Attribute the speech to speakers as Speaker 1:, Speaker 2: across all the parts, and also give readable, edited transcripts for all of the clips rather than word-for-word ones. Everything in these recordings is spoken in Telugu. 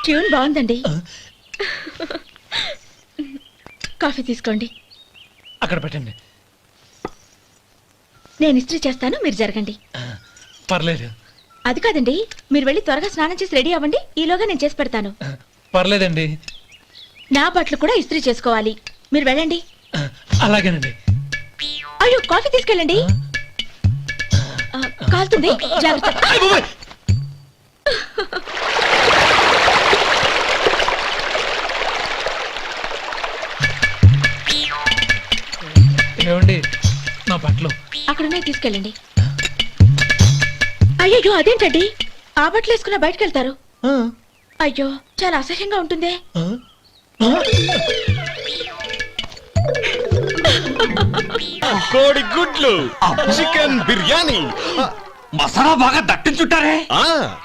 Speaker 1: ట్యూన్ బాగుందండి. కాఫీ తీసుకోండి.
Speaker 2: అక్కడ పెట్టండి.
Speaker 1: నేను ఇస్త్రీ చేస్తాను, మీరు జరగండి.
Speaker 2: పర్లేదు.
Speaker 1: అది కాదండి, మీరు వెళ్ళి త్వరగా స్నానం చేసి రెడీ అవ్వండి. ఈలోగా నేను చేసి పెడతాను.
Speaker 2: పర్లేదండి.
Speaker 1: నా బట్టలు కూడా ఇస్త్రీ చేసుకోవాలి. మీరు వెళ్ళండి.
Speaker 2: అలాగేనండి.
Speaker 1: అయ్యో, కాఫీ తీసుకెళ్ళండి. కాలుతుంది, జాగ్రత్త.
Speaker 2: ఏమండి, నా బట్టలు
Speaker 1: అక్కడున్నాయి, తీసుకెళ్ళండి. అయ్యో, అదేంటండి, ఆ బట్టలు వేసుకున్న బయటకు వెళ్తారు? అయ్యో, చాలా అసహ్యంగా ఉంటుందే.
Speaker 3: కోడి గుడ్లు, చికెన్ బిర్యానీ,
Speaker 4: మసాలా బాగా దట్టించుంటారే.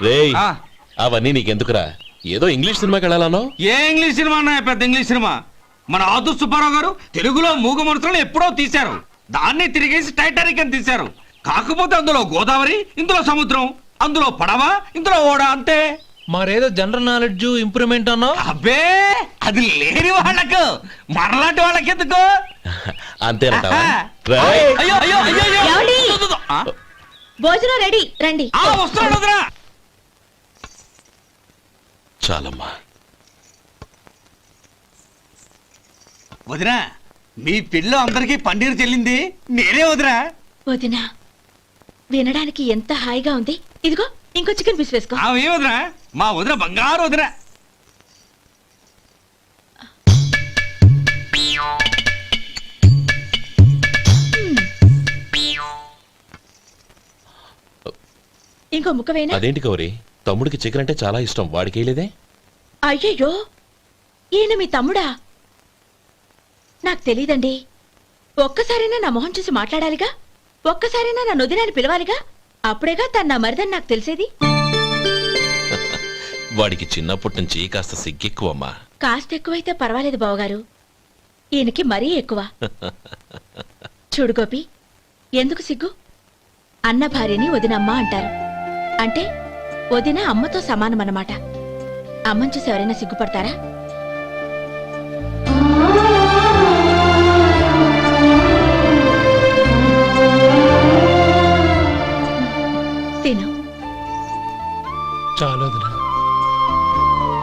Speaker 3: రేయ్ అవన్నీ నీకెందుకురా? ఏదో ఇంగ్లీష్ సినిమాకి వెళ్ళాలనో.
Speaker 4: ఏ ఇంగ్లీష్ సినిమా అన్నా, పెద్ద ఇంగ్లీష్ సినిమా. మన ఆదు సుబ్బారావు గారు తెలుగులో మూగమరుతులను ఎప్పుడో తీశారు. దాన్ని తిరిగేసి టైటానిక్ అని తీశారు. కాకపోతే అందులో గోదావరి, ఇందులో సముద్రం, అందులో పడవ, ఇందులో ఓడ, అంతే.
Speaker 2: మరేదో జనరల్ నాలెడ్జ్ ఇంప్రూవ్మెంట్ అన్నా.
Speaker 4: అబ్బే, అది లేని వాళ్ళకు, మరలాంటి వాళ్ళకి ఎందుకు?
Speaker 3: అంతేనంటావా?
Speaker 4: అయ్యో అయ్యో అయ్యో
Speaker 1: ఏమండి? భోజనం రెడీ, రండి.
Speaker 4: వస్తున్నాడు వదరా.
Speaker 3: చాలమ్మా.
Speaker 4: వదినా, మీ పిల్ల అందరికీ పన్నీరు చెల్లింది నేనే వదినా.
Speaker 1: వదినా, వినడానికి ఎంత హాయిగా ఉంది. ఇదిగో ఇంకో చికెన్ పీస్ వేసుకో.
Speaker 4: ఏ వదినా, మా వదిన బంగారు వదినా.
Speaker 1: ఇంకో ముక్క వేయనా?
Speaker 3: అదేంటి గౌరీ, తమ్ముడికి చికెన్ అంటే చాలా ఇష్టం, వాడికి వేయలేదే?
Speaker 1: అయ్యయ్యో, ఈయన మీ తమ్ముడా? నాకు తెలీదండి. ఒక్కసారైనా నా మొహం చూసి మాట్లాడాలిగా, ఒక్కసారైనా నా నొదినాన్ని పిలవాలిగా, అప్పుడేగా తన నా మరిదని నాకు తెలిసేది.
Speaker 3: వాడికి చిన్నప్పటి నుంచి కాస్త సిగ్గెక్కువమ్మా.
Speaker 1: కాస్త ఎక్కువైతే పర్వాలేదు బావగారు, ఈయనకి మరీ ఎక్కువ. చూడు గోపి, ఎందుకు సిగ్గు? అన్న భార్యని వదినమ్మ అంటారు. అంటే వదిన అమ్మతో సమానమన్నమాట. అమ్మని చూసి ఎవరైనా సిగ్గుపడతారా?